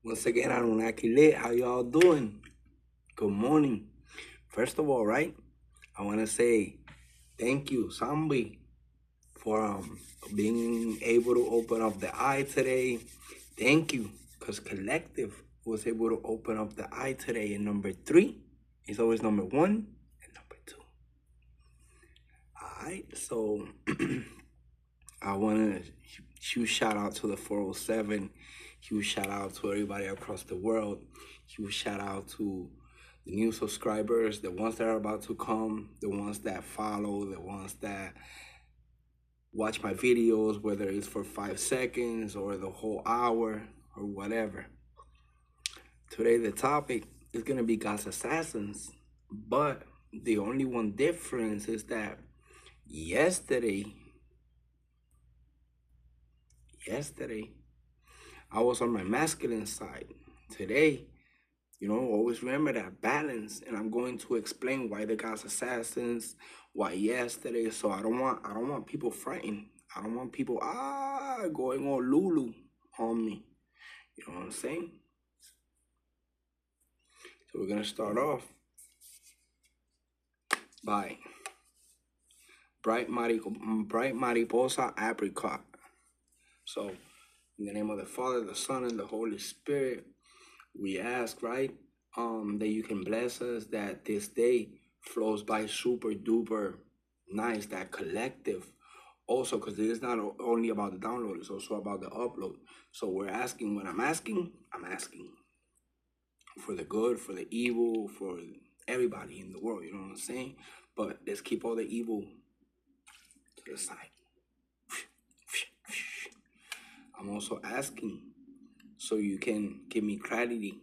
Once again, Anunnaki Lit, how y'all doing? Good morning. First of all, right, I want to say thank you, Sambi, for being able to open up the eye today. Thank you, because Collective was able to open up the eye today. And number 3 is always number 1 and number 2. All right, so I want to huge shout out to the 407. Huge shout out to everybody across the world. Huge shout out to the new subscribers, the ones that are about to come, the ones that follow, the ones that watch my videos, whether it's for 5 seconds or the whole hour or whatever. Today, the topic is going to be God's assassins, but the only one difference is that yesterday, I was on my masculine side. Today, always remember that balance, and I'm going to explain why the God's assassins, why yesterday. So I don't want people frightened. I don't want people going all Lulu on me. You know what I'm saying? So we're gonna start off by bright mariposa apricot. So in the name of the Father, the Son, and the Holy Spirit, we ask, right, that you can bless us, that this day flows by super duper nice, that collective. Also, because it is not only about the download, it's also about the upload. So we're asking, when I'm asking for the good, for the evil, for everybody in the world, you know what I'm saying? But let's keep all the evil to the side. I'm also asking so you can give me clarity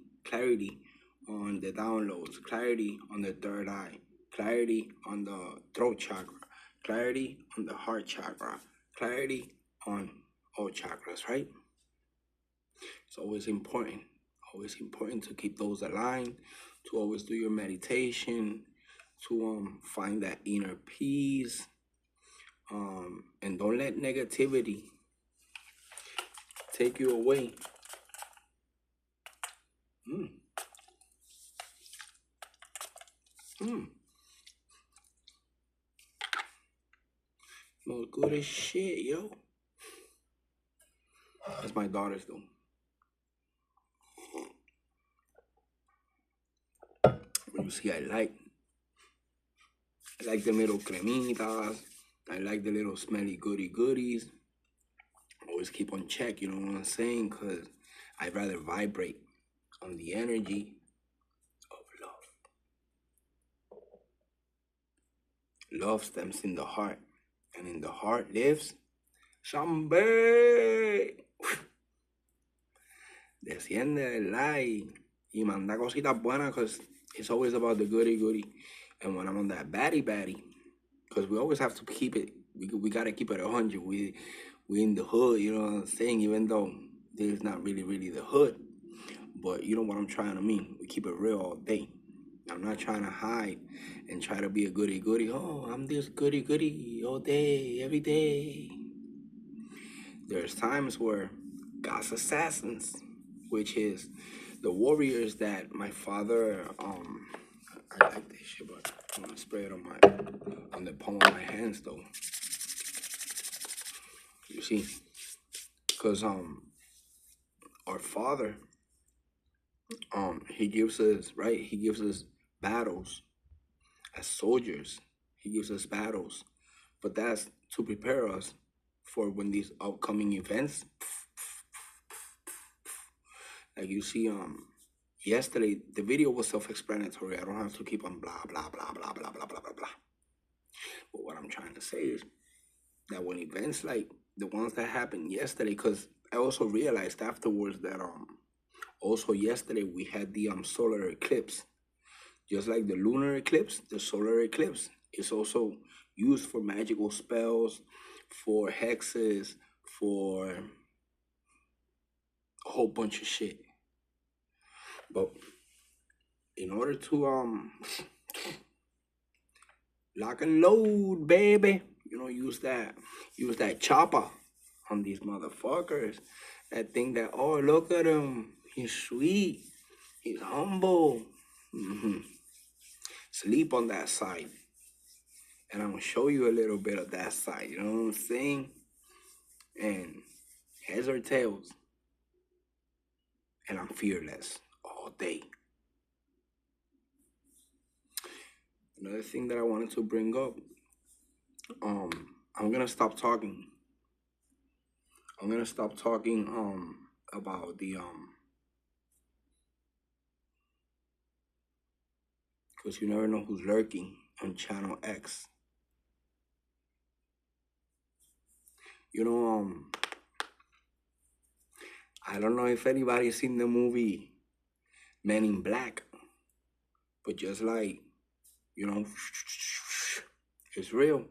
on the downloads, clarity on the third eye, clarity on the throat chakra, clarity on the heart chakra, clarity on all chakras, right? It's always important to keep those aligned, to always do your meditation, to find that inner peace, and don't let negativity take you away. Smells good as shit, yo. That's my daughter's though. You see, I like the little cremitas. I like the little smelly goodies. Always keep on check, you know what I'm saying? Because I'd rather vibrate on the energy of love. Love stems in the heart. And in the heart lives Shambe. Desciende el light y manda cositas buenas, because it's always about the goody. And when I'm on that baddie, because we always have to keep it, we got to keep it 100. We in the hood, you know what I'm saying? Even though there's not really the hood. But you know what I'm trying to mean. We keep it real all day. I'm not trying to hide and try to be a goody. Oh, I'm this goody all day, every day. There's times where God's assassins, which is the WaRrioRs that my father, I like this shit, but I'm gonna spray it on the palm of my hands though. You see, because our Father, he gives us battles as soldiers. He gives us battles, but that's to prepare us for when these upcoming events, like you see, yesterday the video was self-explanatory. I don't have to keep on blah blah blah blah blah blah blah blah blah. But what I'm trying to say is that when events like the ones that happened yesterday, because I also realized afterwards that also yesterday we had the solar eclipse. Just like the lunar eclipse, the solar eclipse is also used for magical spells, for hexes, for a whole bunch of shit. But in order to lock and load, baby, use that chopper on these motherfuckers that think that, oh, look at him, He's sweet. He's humble. Sleep on that side. And I'm going to show you a little bit of that side. You know what I'm saying? And heads or tails. And I'm fearless all day. Another thing that I wanted to bring up. I'm going to stop talking. I'm going to stop talking about the because you never know who's lurking on Channel X. You know, I don't know if anybody's seen the movie Men in Black, but just like, you know, it's real.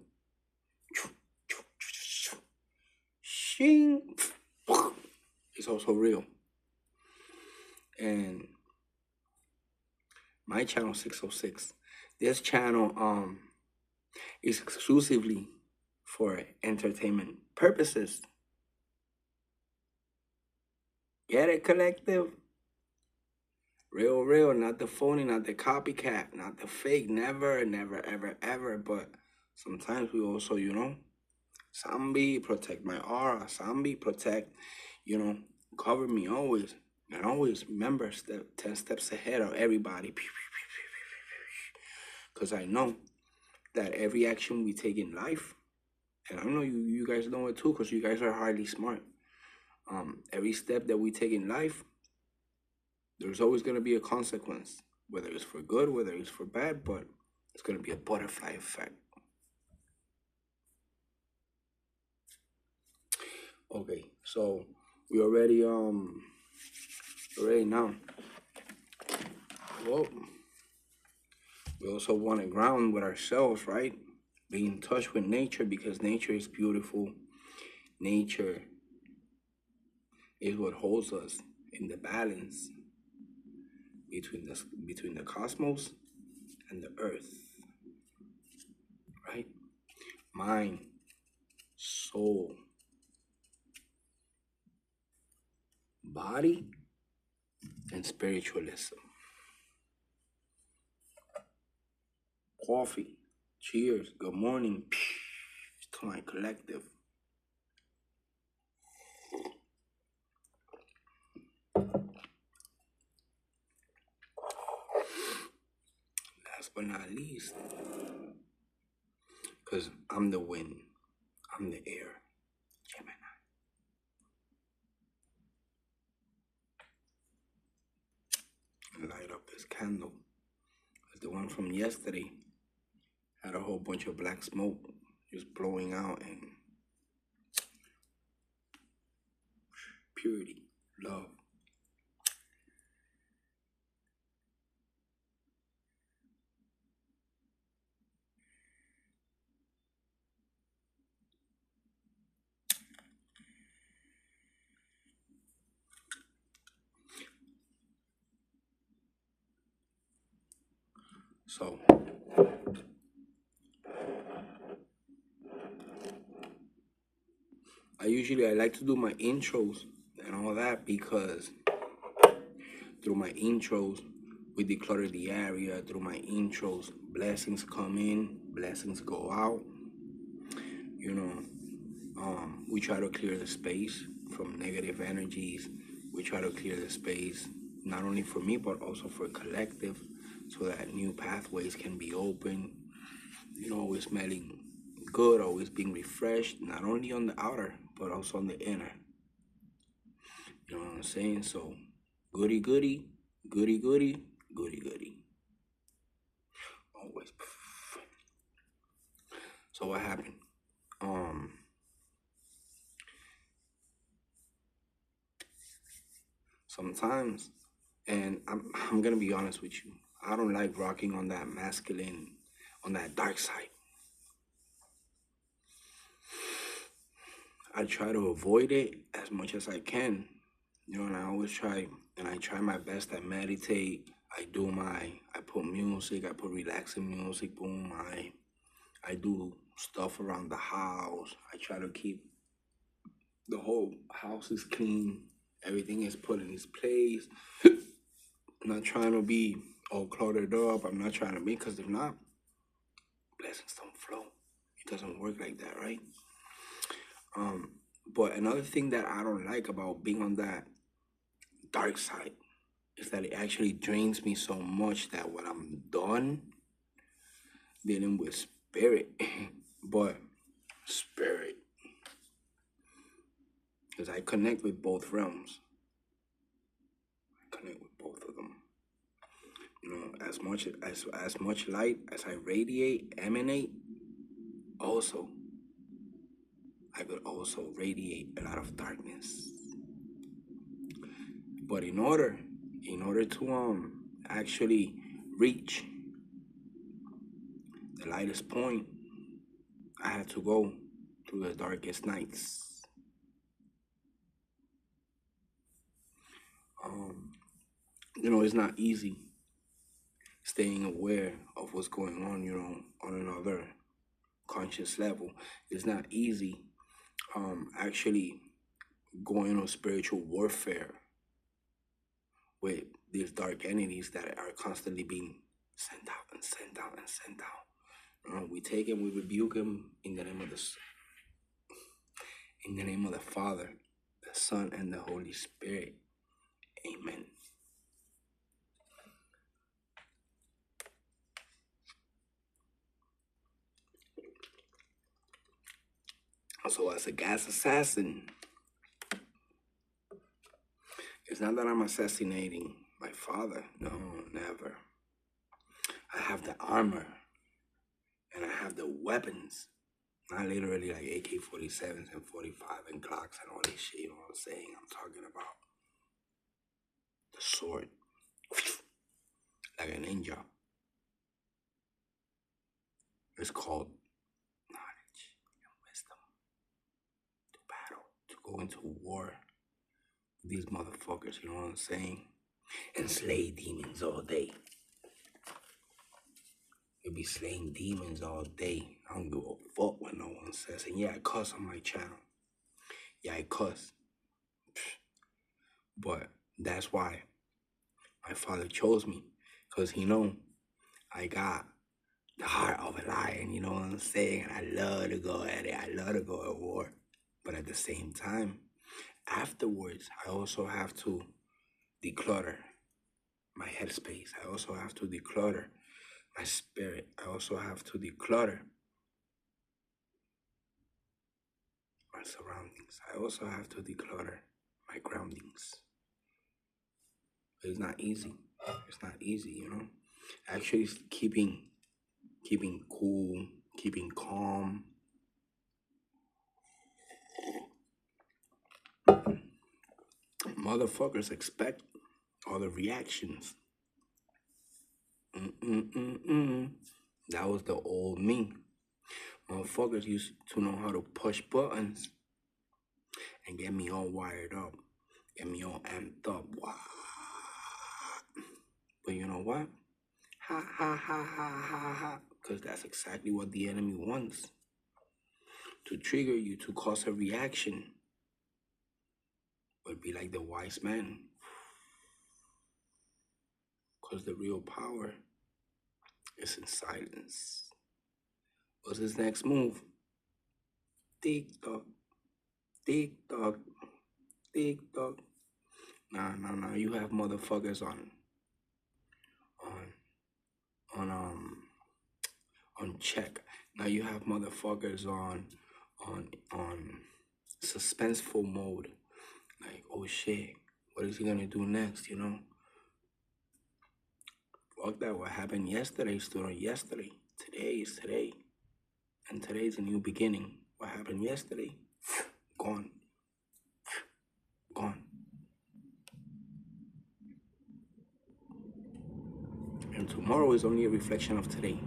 Shing, it's also real. And my channel 606, this channel is exclusively for entertainment purposes. Get it, collective? Real, not the phony, not the copycat, not the fake, never, ever. But sometimes we also, you know, Sambi, protect my aura. Sambi, protect, you know, cover me always. And always remember 10 steps ahead of everybody. Because I know that every action we take in life, and I know you guys know it too, because you guys are highly smart. Every step that we take in life, there's always going to be a consequence, whether it's for good, whether it's for bad, but it's going to be a butterfly effect. Okay, so we already now. Well, we also want to ground with ourselves, right? Be in touch with nature, because nature is beautiful. Nature is what holds us in the balance between the cosmos and the earth, right? Mind, soul, body, and spiritualism. Coffee, cheers, good morning to my collective. Last but not least, because I'm the wind, I'm the air, Gemini. Light up this candle. It's the one from yesterday. Had a whole bunch of black smoke just blowing out, and purity, love. So I like to do my intros and all that, because through my intros we declutter the area. Through my intros, blessings come in, blessings go out. You know, we try to clear the space from negative energies. We try to clear the space not only for me but also for collective, so that new pathways can be open. You know, always smelling good, always being refreshed, not only on the outer but also on the inner. You know what I'm saying? So goody goody, goody goody, goody goody. Always. So what happened? Sometimes, and I'm gonna be honest with you, I don't like rocking on that masculine, on that dark side. I try to avoid it as much as I can. You know, and I always try, and I try my best. I meditate. I put music. I put relaxing music. Boom. I do stuff around the house. I try to keep the whole house is clean. Everything is put in its place. I'm not trying to be all cluttered up. I'm not trying to be, because if not, blessings don't flow. It doesn't work like that, right? But another thing that I don't like about being on that dark side is that it actually drains me so much that when I'm done dealing with spirit, but spirit, because I connect with both realms. I connect with both of them. You know, as much light as I radiate, emanate, also I could also radiate a lot of darkness. But in order to actually reach the lightest point, I had to go through the darkest nights. You know, it's not easy staying aware of what's going on, you know, on another conscious level. It's not easy actually going on spiritual warfare with these dark entities that are constantly being sent out and sent out and sent out. We take him, we rebuke him in the name of the Father, the Son, and the Holy Spirit. Amen. So as a gas assassin, it's not that I'm assassinating my father. No, never. I have the armor and I have the weapons. Not literally like AK-47s and 45 and Glocks and all this shit, you know what I'm saying? I'm talking about the sword, like a ninja. It's called knowledge and wisdom. To battle, to go into war with these motherfuckers, you know what I'm saying? And slay demons all day. You'll be slaying demons all day. I don't give a fuck what no one says. And yeah, I cuss on my channel. Yeah, I cuss. But that's why my father chose me. Because he know I got the heart of a lion, you know what I'm saying? And I love to go at it. I love to go at war. But at the same time, afterwards, I also have to declutter my headspace. I also have to declutter my spirit. I also have to declutter my surroundings. I also have to declutter my groundings. It's not easy. It's not easy, you know? Actually, keeping cool, keeping calm. Motherfuckers expect all the reactions. That was the old me. Motherfuckers used to know how to push buttons and get me all wired up, get me all amped up. Wow. But you know what? Ha ha ha ha ha ha. Because that's exactly what the enemy wants. To trigger you, to cause a reaction. But be like the wise man. Because the real power is in silence. What's his next move? Tick tock, tick tock, tick tock. Nah. You have motherfuckers on check. Now you have motherfuckers on suspenseful mode. Like, oh shit, what is he gonna do next? You know? Fuck that. What happened yesterday still on yesterday. Today is today. And today's a new beginning. What happened yesterday? Gone. Gone. And tomorrow is only a reflection of today.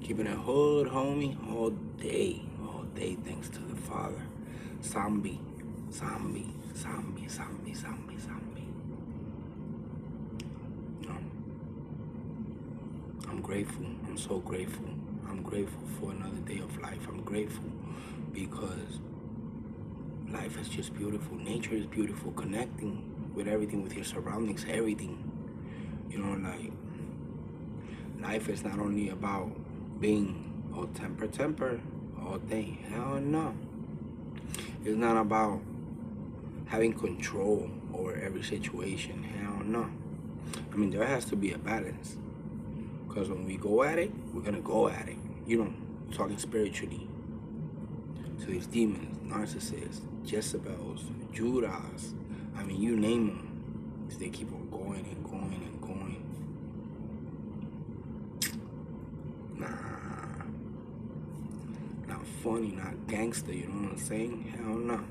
Keeping it hood, homie, all day, thanks to the Father. Zombie. You know, I'm grateful. I'm so grateful. I'm grateful for another day of life. I'm grateful because Life is just beautiful. Nature is beautiful. Connecting with everything, with your surroundings, everything. You know, like, life is not only about being all temper all day. Hell no. It's not about having control over every situation. Hell no. I mean, there has to be a balance. Because when we go at it, we're going to go at it. You know, talking spiritually. So these demons, narcissists, Jezebels, Judas, I mean, you name them. They keep on going and going and going. Nah. Not funny, not gangster, you know what I'm saying? Hell no.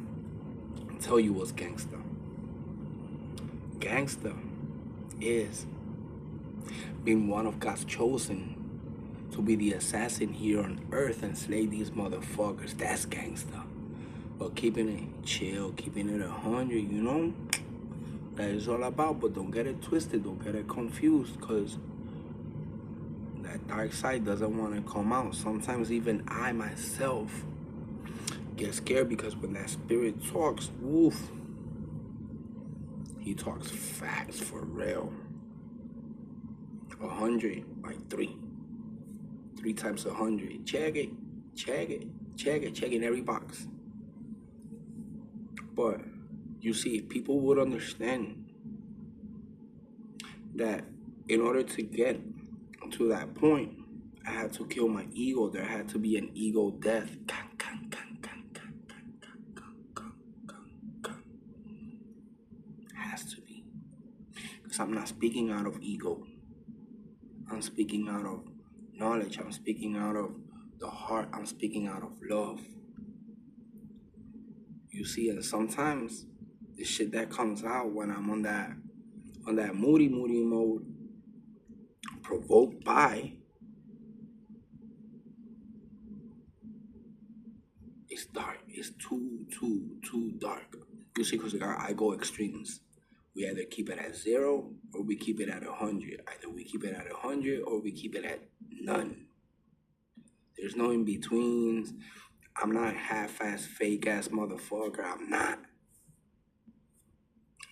I'll tell you what's gangster. Gangster is being one of God's chosen to be the assassin here on earth and slay these motherfuckers. That's gangster. But keeping it chill, keeping it 100, you know, that is all about. But don't get it twisted, don't get it confused, because that dark side doesn't want to come out. Sometimes even I myself get scared, because when that spirit talks, woof, he talks facts for real. 100 by 3. 3 times 100. Check it, check it, check it, check in every box. But you see, if people would understand that in order to get to that point, I had to kill my ego. There had to be an ego death. Has to be. Because I'm not speaking out of ego. I'm speaking out of knowledge. I'm speaking out of the heart. I'm speaking out of love. You see, and sometimes the shit that comes out when I'm on that moody mode, provoked by, it's dark. It's too dark. You see, because I go extremes. We either keep it at 0 or we keep it at 100. Either we keep it at 100 or we keep it at none. There's no in betweens. I'm not half-ass, fake-ass motherfucker. I'm not.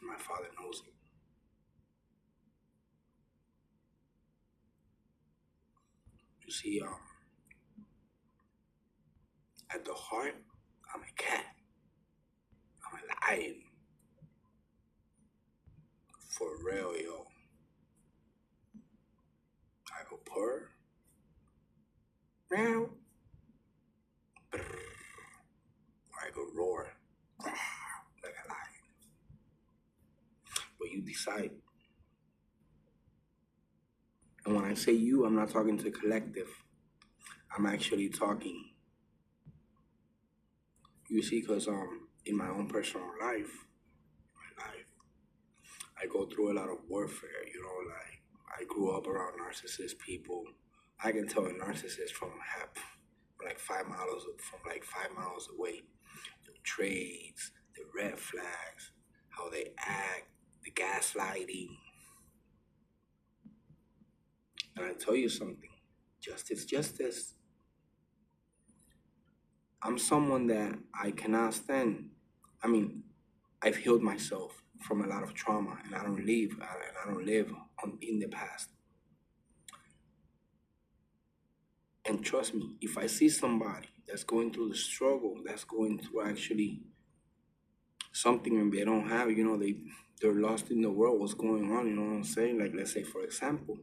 My father knows it. You see, at the heart, I'm a cat. I'm a lion. For real, yo. I go purr. Meow. Brrr. Or I go roar. Like a lion. But you decide. And when I say you, I'm not talking to collective. I'm actually talking. You see, because in my own personal life, I go through a lot of warfare, you know, like I grew up around narcissist people. I can tell a narcissist from like 5 miles away. The trades, the red flags, how they act, the gaslighting. And I tell you something, justice. I'm someone that I cannot stand. I mean, I've healed myself from a lot of trauma, and I don't live in the past. And trust me, if I see somebody that's going through the struggle, that's going through actually something and they don't have, you know, they're lost in the world, what's going on, you know what I'm saying? Like, let's say, for example,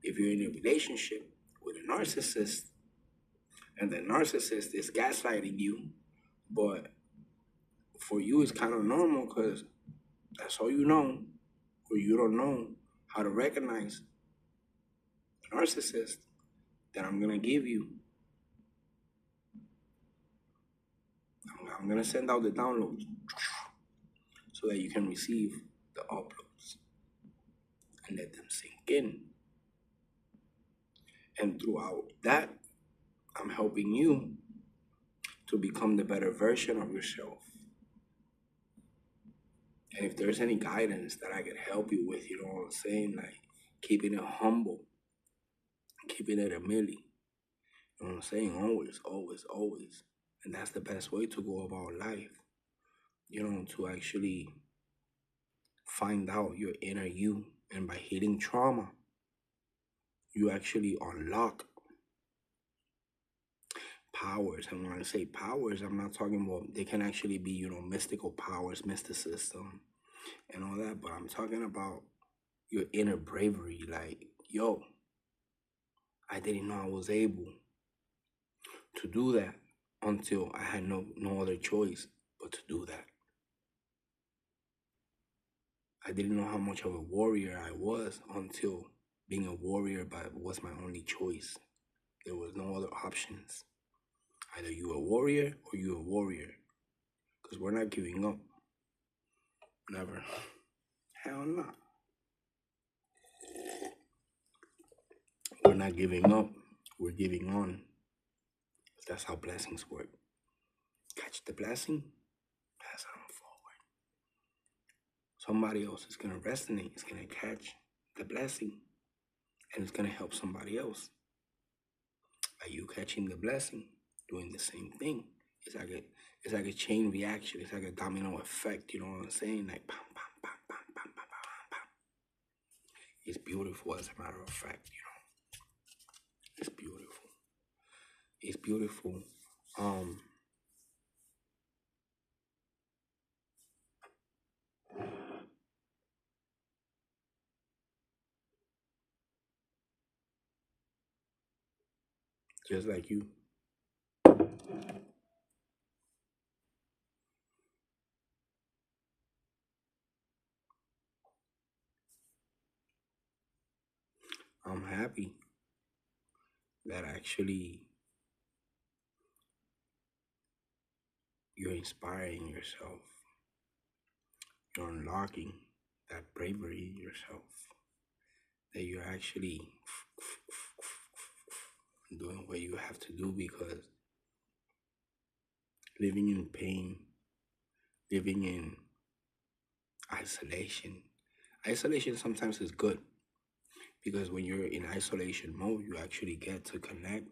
if you're in a relationship with a narcissist and the narcissist is gaslighting you, but for you it's kind of normal because that's all you know, or you don't know how to recognize a narcissist, then I'm going to give you, I'm going to send out the downloads so that you can receive the uploads and let them sink in. And throughout that, I'm helping you to become the better version of yourself. And if there's any guidance that I can help you with, you know what I'm saying? Like keeping it humble, keeping it a milli. You know what I'm saying? Always. And that's the best way to go about life. to actually find out your inner you. And by healing trauma, you actually unlock powers. And when I say powers, I'm not talking about, they can actually be, mystical powers, mysticism, and all that, but I'm talking about your inner bravery. Like, yo, I didn't know I was able to do that until I had no other choice but to do that. I didn't know how much of a warrior I was until being a warrior was my only choice. There was no other options. Either you a warrior or you a warrior. Because we're not giving up. Never. Hell no. We're not giving up. We're giving on. That's how blessings work. Catch the blessing, pass it on forward. Somebody else is going to resonate. It's going to catch the blessing. And it's going to help somebody else. By you catching the blessing, doing the same thing. It's like a chain reaction. It's like a domino effect. You know what I'm saying? Like, pam, pam, pam, pam, pam, pam, pam, pam. It's beautiful, as a matter of fact. It's beautiful. It's beautiful. Just like you. I'm happy that actually you're inspiring yourself. You're unlocking that bravery in yourself. That you're actually doing what you have to do, because living in pain, living in isolation sometimes is good, because when you're in isolation mode, you actually get to connect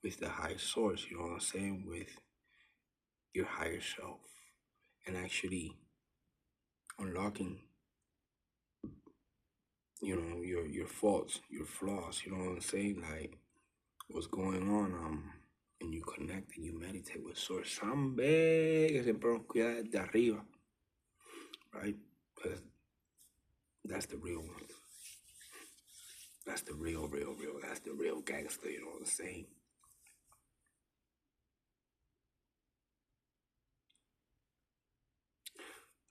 with the higher source, you know what I'm saying, with your higher self, and actually unlocking, your faults, your flaws, you know what I'm saying, like what's going on, and you connect and you meditate with source. Sambe, que siempre nos cuida desde arriba, right? Because that's the real one. That's the real. That's the real gangster, you know what I'm saying?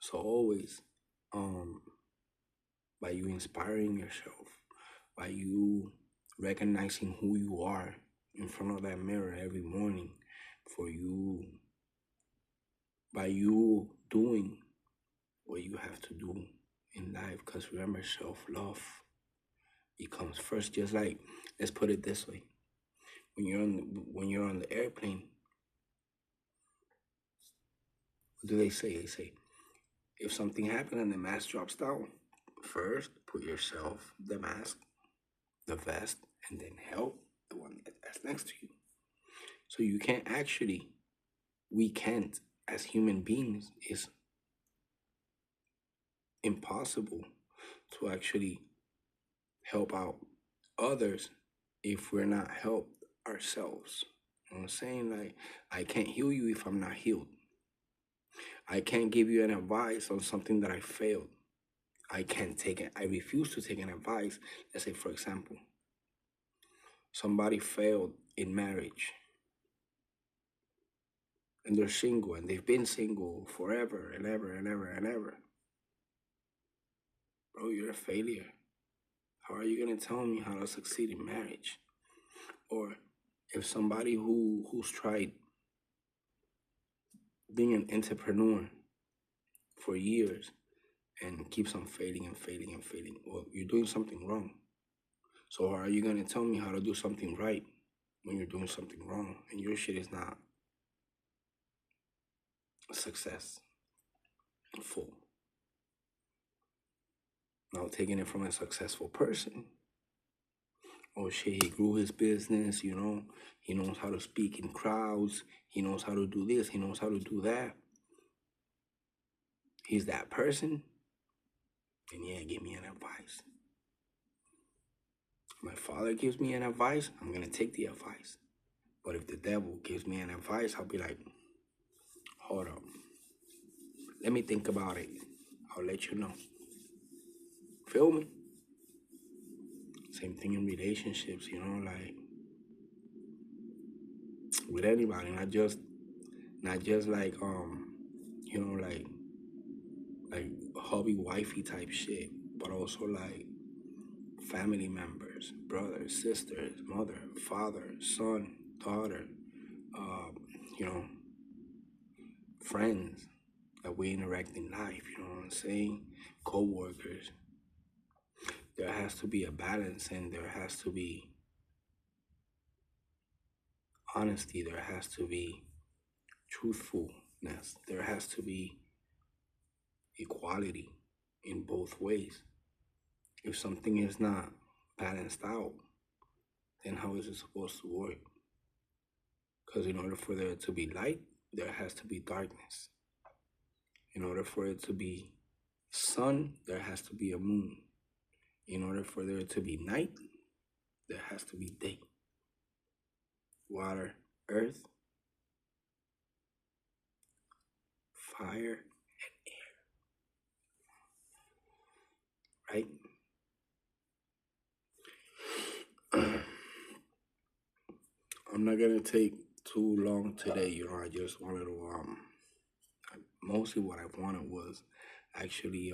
So always, by you inspiring yourself, by you recognizing who you are in front of that mirror every morning, by you doing what you have to do in life. Because remember, self-love becomes first. Just like, let's put it this way: when you're on the airplane, what do they say? They say, if something happens and the mask drops down, first put yourself the mask, the vest, and then help the one that's next to you. So we can't, as human beings, it's impossible to actually help out others if we're not helped ourselves. You know what I'm saying? Like, I can't heal you if I'm not healed. I can't give you an advice on something that I failed. I refuse to take an advice. Let's say, for example, somebody failed in marriage and they're single and they've been single forever and ever and ever and ever. Bro, you're a failure. How are you going to tell me how to succeed in marriage? Or if somebody who's tried being an entrepreneur for years and keeps on failing and failing and failing, well, you're doing something wrong. So how are you going to tell me how to do something right when you're doing something wrong and your shit is not a success full? Now, taking it from a successful person, oh shit, he grew his business, he knows how to speak in crowds, he knows how to do this, he knows how to do that. he's that person, then yeah, give me an advice. My father gives me an advice, I'm gonna take the advice. But if the devil gives me an advice, I'll be like, hold up. Let me think about it. I'll let you know. Feel me? Same thing in relationships, like with anybody, not just like like hubby wifey type shit, but also like family members, brothers, sisters, mother, father, son, daughter, um, you know, friends that we interact in life, you know what I'm saying? Co-workers. There has to be a balance, and there has to be honesty, there has to be truthfulness, there has to be equality in both ways. If something is not balanced out, then how is it supposed to work? Because in order for there to be light, there has to be darkness. In order for it to be sun, there has to be a moon. In order for there to be night, there has to be day. Water, earth, fire, right? I'm not gonna take too long today, I just wanted to mostly what I wanted was actually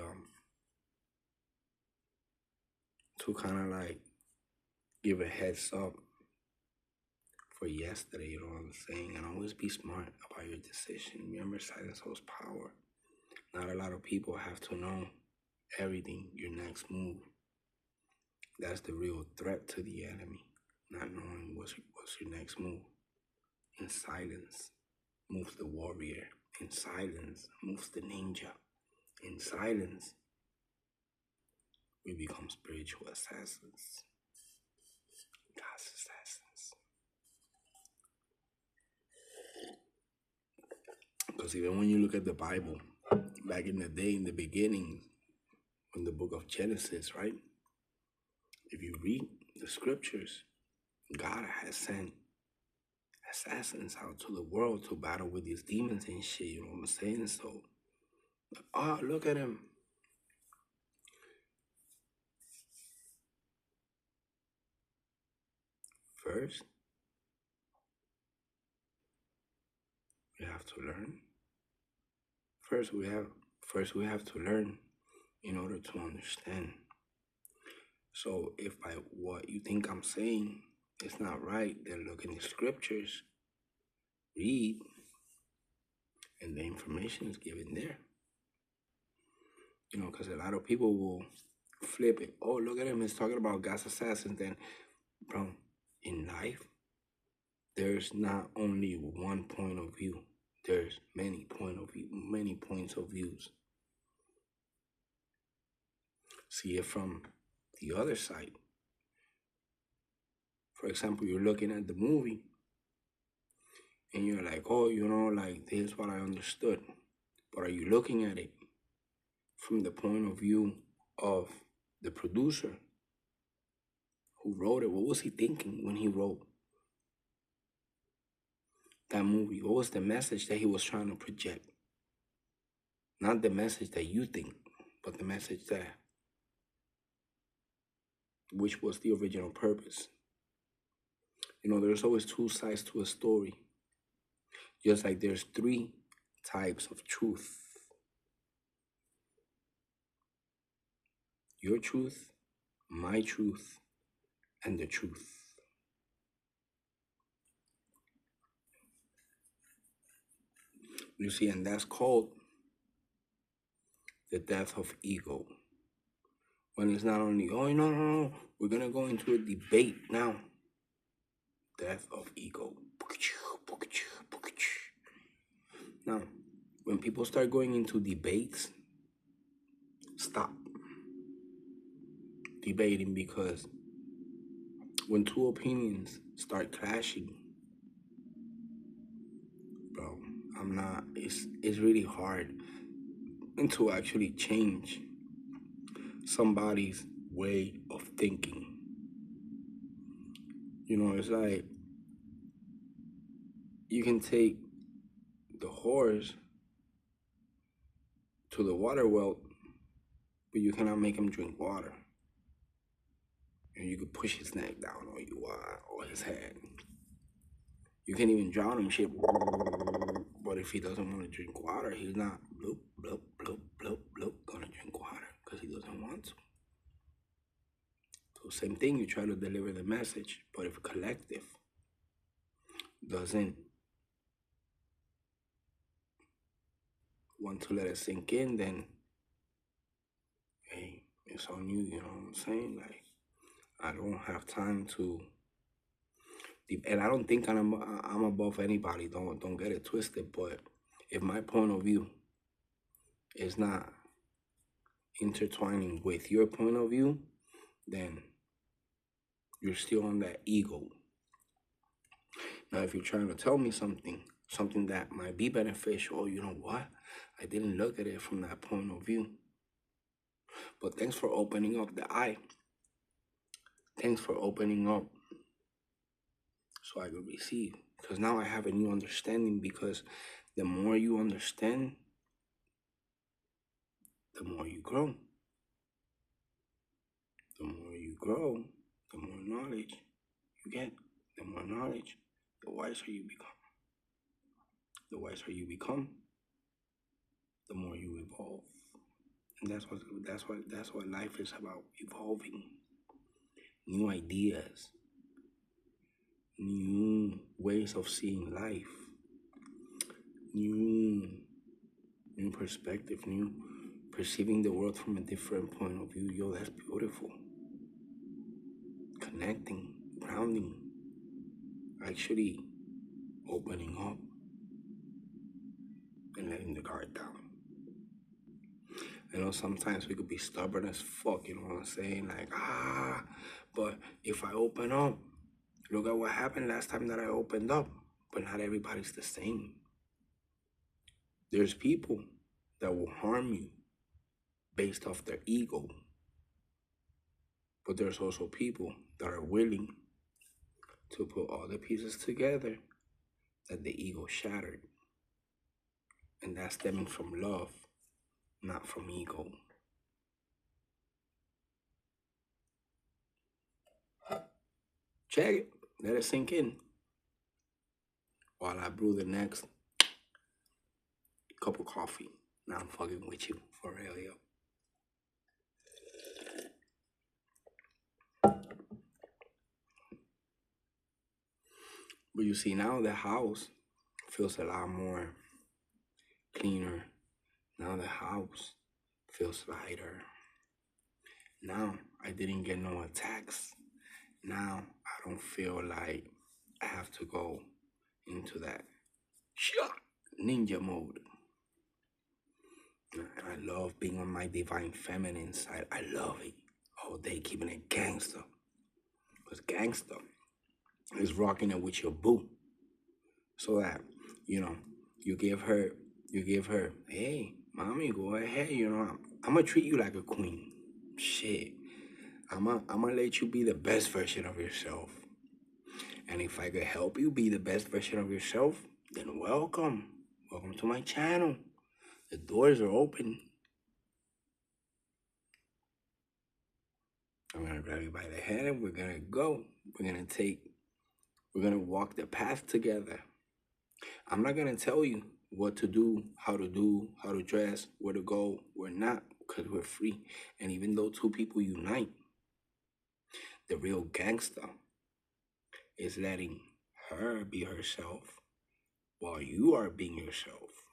to kind of like give a heads up for yesterday, you know what I'm saying? And always be smart about your decision. Remember, silence holds power. Not a lot of people have to know everything, your next move. That's the real threat to the enemy, not knowing what's your next move. In silence moves the warrior. In silence moves the ninja. In silence, we become spiritual assassins. God's assassins. Because even when you look at the Bible, back in the day, in the beginning, in the book of Genesis, right? If you read the scriptures, God has sent assassins out to the world to battle with these demons and shit, you know what I'm saying? So, look at him. First, we have to learn. First, we have to learn in order to understand. So, if by what you think I'm saying is not right, then look in the scriptures, read, and the information is given there. Because a lot of people will flip it. Oh, look at him, he's talking about God's assassins. Then, bro, in life, there's not only one point of view. There's many points of views. See it from the other side. For example, you're looking at the movie and you're like, oh, like this is what I understood. But are you looking at it from the point of view of the producer who wrote it? What was he thinking when he wrote that movie? What was the message that he was trying to project? Not the message that you think, but the message that, which was the original purpose. There's always two sides to a story. Just like there's three types of truth. Your truth, my truth, and the truth. You see, and that's called the death of ego. When it's not only, oh, no, we're going to go into a debate now. Death of ego. Now, when people start going into debates, stop debating, because when two opinions start clashing, bro, it's really hard and to actually change somebody's way of thinking. You know, it's like you can take the horse to the water well, but you cannot make him drink water. And you could push his neck down all you want, or his head. You can't even drown him, shit. But if he doesn't want to drink water, he's not bloop, bloop, bloop, bloop, bloop, gonna drink water because he doesn't want to. So same thing, you try to deliver the message, but if a collective doesn't want to let it sink in, then hey, it's on you, you know what I'm saying? Like, I don't have time to, and I don't think I'm above anybody, don't get it twisted, but if my point of view is not intertwining with your point of view, then you're still on that ego. Now, if you're trying to tell me something that might be beneficial, you know what? I didn't look at it from that point of view. But thanks for opening up the eye. Thanks for opening up so I could receive. Because now I have a new understanding, because the more you understand, the more you grow. The more you grow, the more knowledge you get. The more knowledge, the wiser you become. The wiser you become, the more you evolve. And that's what life is about, evolving. New ideas, new ways of seeing life, new perspective, new perceiving the world from a different point of view. Yo, that's beautiful. Connecting, grounding, actually opening up and letting the guard down. I know sometimes we could be stubborn as fuck, you know what I'm saying? Like, but if I open up, look at what happened last time that I opened up. But not everybody's the same. There's people that will harm you based off their ego. But there's also people that are willing to put all the pieces together that the ego shattered. And that's stemming from love, not from ego. Check it. Let it sink in while I brew the next cup of coffee. Now I'm fucking with you, for real, yo. But you see, now the house feels a lot more cleaner. Now the house feels lighter. Now I didn't get no attacks. Now I don't feel like I have to go into that ninja mode. And I love being on my divine feminine side. I love it all day, keeping it gangster. Because gangster is rocking it with your boo. So that, you know, you give her, hey, mommy, go ahead, you know, I'm going to treat you like a queen. Shit. I'm gonna let you be the best version of yourself. And if I could help you be the best version of yourself, then welcome. Welcome to my channel. The doors are open. I'm gonna grab you by the hand and we're gonna go. We're gonna walk the path together. I'm not gonna tell you what to do, how to dress, where to go, where not, because we're free. And even though two people unite, the real gangster is letting her be herself while you are being yourself.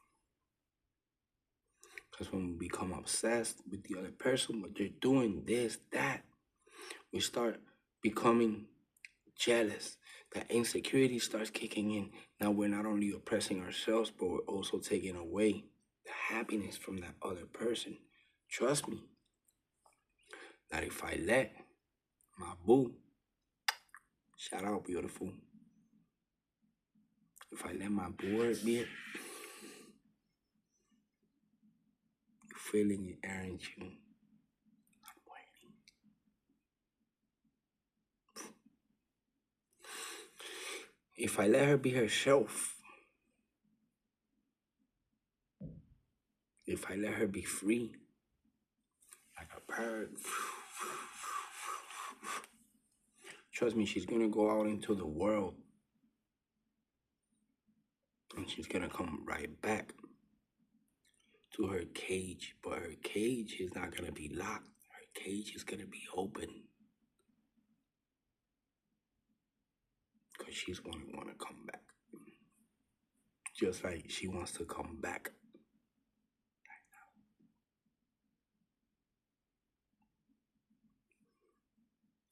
Because when we become obsessed with the other person, but they're doing this, that, we start becoming jealous. That insecurity starts kicking in. Now we're not only oppressing ourselves, but we're also taking away the happiness from that other person. Trust me, that if I let my boo, shout out, beautiful, if I let my boy be, if feeling it, aren't you? I'm waiting. If I let her be herself, if I let her be free, like a bird, trust me, she's gonna go out into the world and she's gonna come right back to her cage, but her cage is not gonna be locked. Her cage is gonna be open because she's gonna want to come back, just like she wants to come back.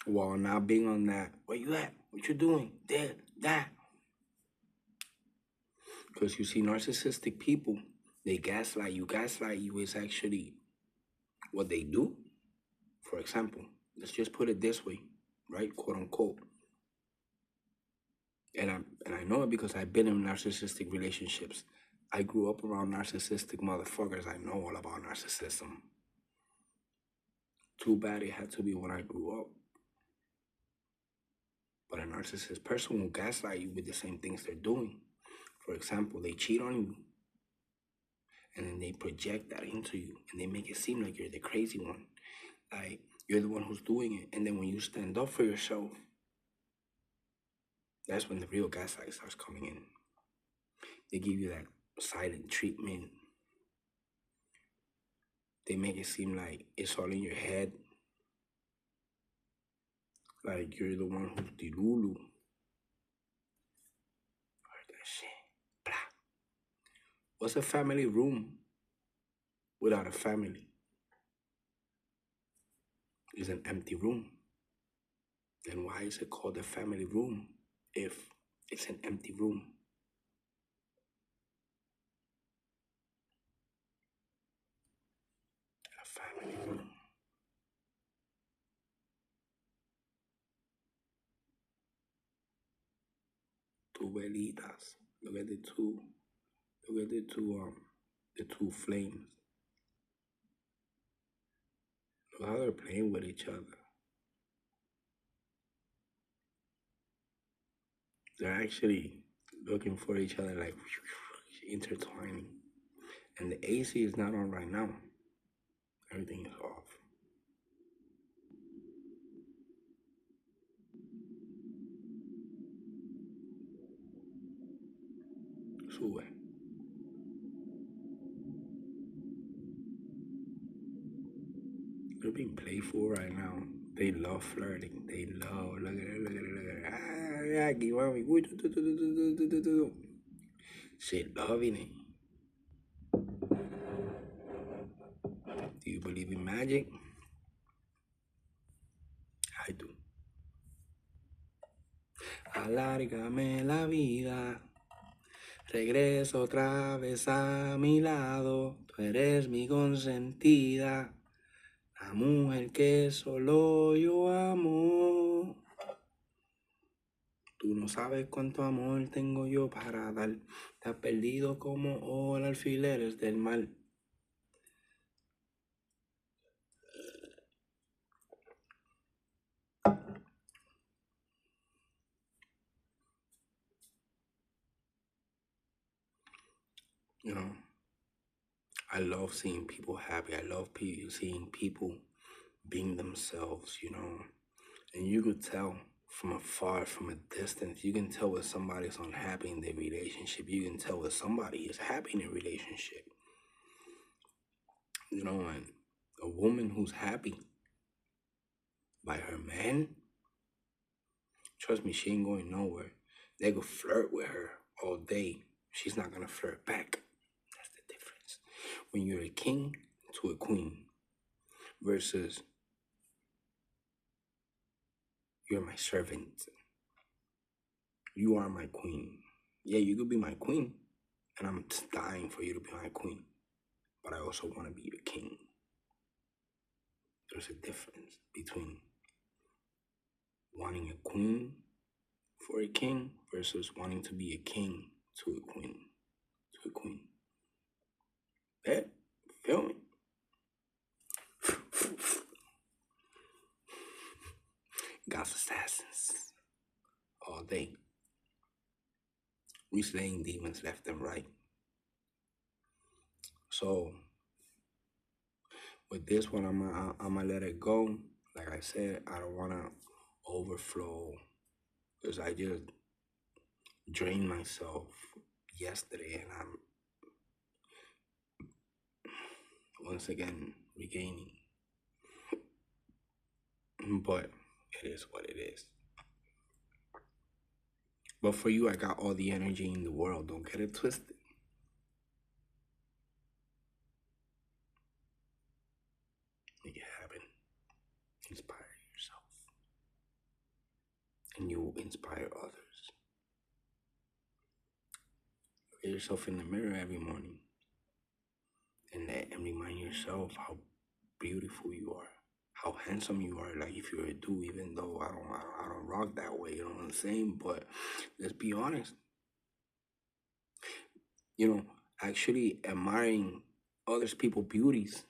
While not being on that, where you at? What you doing? There, that. Because you see, narcissistic people, they gaslight you. Gaslight you is actually what they do. For example, let's just put it this way, right? Quote unquote. And I know it because I've been in narcissistic relationships. I grew up around narcissistic motherfuckers. I know all about narcissism. Too bad it had to be when I grew up. But a narcissist person will gaslight you with the same things they're doing. For example, they cheat on you, and then they project that into you, and they make it seem like you're the crazy one, like you're the one who's doing it. And then when you stand up for yourself, that's when the real gaslight starts coming in. They give you that silent treatment. They make it seem like it's all in your head, like you're the one who's the Lulu. Heard that shit. Blah. What's a family room without a family? It's an empty room. Then why is it called a family room if it's an empty room? A family room. Two velitas. Look at the two. Look at the two flames. Look how they're playing with each other. They're actually looking for each other, like intertwining. And the AC is not on right now. Everything is off. Sube. They're being playful right now. They love flirting. They love, look at it, look at it, look at it. Ah, yeah, give me. She loving it. Do you believe in magic? I do. Alárgame la vida. Regreso otra vez a mi lado. Tú eres mi consentida. La mujer que solo yo amo. Tú no sabes cuánto amor tengo yo para dar. Te has perdido como ola alfileres del mal. You know, I love seeing people happy. I love seeing people being themselves, you know. And you could tell from afar, from a distance, you can tell when somebody's unhappy in their relationship. You can tell when somebody is happy in a relationship. You know, and a woman who's happy by her man, trust me, she ain't going nowhere. They could flirt with her all day. She's not gonna flirt back. That's the difference. When you're a king to a queen versus you're my servant. You are my queen. Yeah, you could be my queen, and I'm dying for you to be my queen. But I also want to be your king. There's a difference between wanting a queen for a king versus wanting to be a king to a queen. Yeah, feel me? Hamas assassins all day. We slaying demons left and right. So with this one, I'm gonna let it go. Like I said, I don't wanna overflow because I just drained myself yesterday, and I'm once again regaining. But it is what it is. But for you, I got all the energy in the world. Don't get it twisted. Make it happen. Inspire yourself. And you will inspire others. Look at yourself in the mirror every morning. And remind yourself how beautiful you are. How handsome you are. Like if you're a dude, even though I don't rock that way, you know what I'm saying? But let's be honest. Actually admiring others people's beauties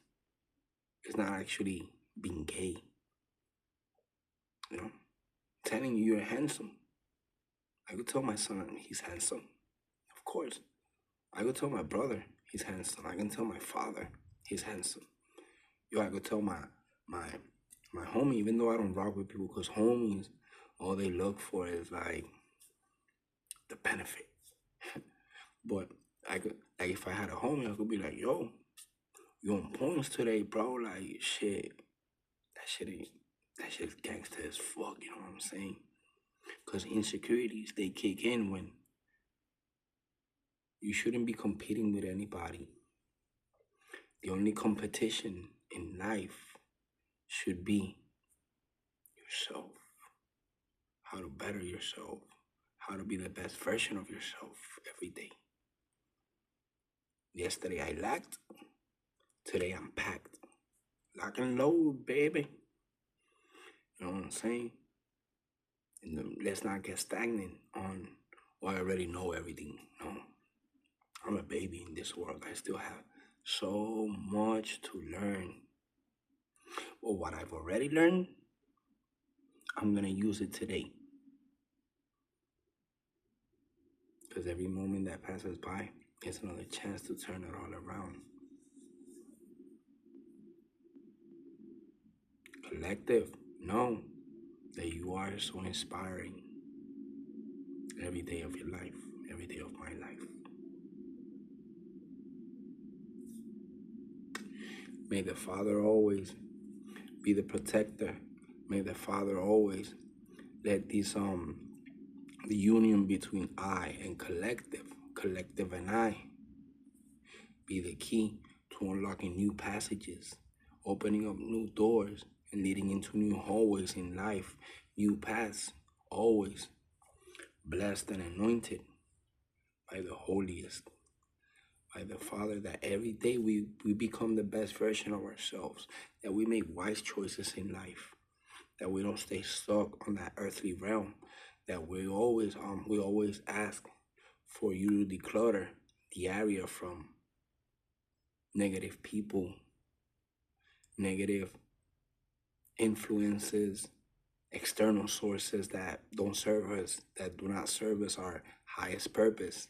is not actually being gay. Telling you you're handsome. I could tell my son he's handsome. Of course. I could tell my brother he's handsome. I can tell my father he's handsome. I could tell my homie, even though I don't rock with people, because homies, all they look for is like the benefit. But I could, like, if I had a homie, I could be like, yo, you on points today, bro? Like, shit, that shit's gangster as fuck, you know what I'm saying? Because insecurities, they kick in when you shouldn't be competing with anybody. The only competition in life should be yourself. How to better yourself. How to be the best version of yourself every day. Yesterday I lacked. Today I'm packed. Lock and load, baby. You know what I'm saying? And let's not get stagnant on, I already know everything. No. I'm a baby in this world. I still have so much to learn. Well, what I've already learned, I'm going to use it today. Because every moment that passes by is another chance to turn it all around. Collective, know that you are so inspiring every day of your life, every day of my life. May the Father always be the protector. May the Father always let these the union between I and collective and I, be the key to unlocking new passages, opening up new doors, and leading into new hallways in life, new paths, always blessed and anointed by the holiest, by the Father, that every day we become the best version of ourselves, that we make wise choices in life, that we don't stay stuck on that earthly realm, that we always ask for you to declutter the area from negative people, negative influences, external sources that don't serve us, that do not serve us our highest purpose.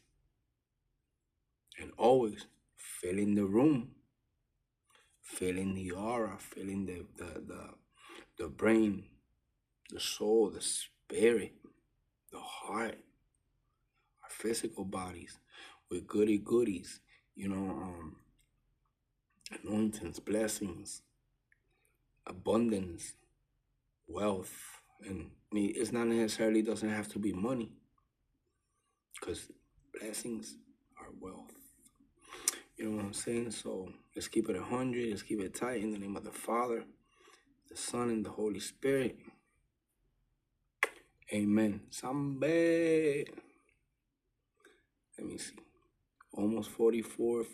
And always filling the room, filling the aura, filling the brain, the soul, the spirit, the heart, our physical bodies with goodies, anointings, blessings, abundance, wealth. And it's not necessarily doesn't have to be money, because blessings are wealth. You know what I'm saying? So let's keep it 100. Let's keep it tight in the name of the Father, the Son, and the Holy Spirit. Amen. Sambe. Let me see. Almost 44.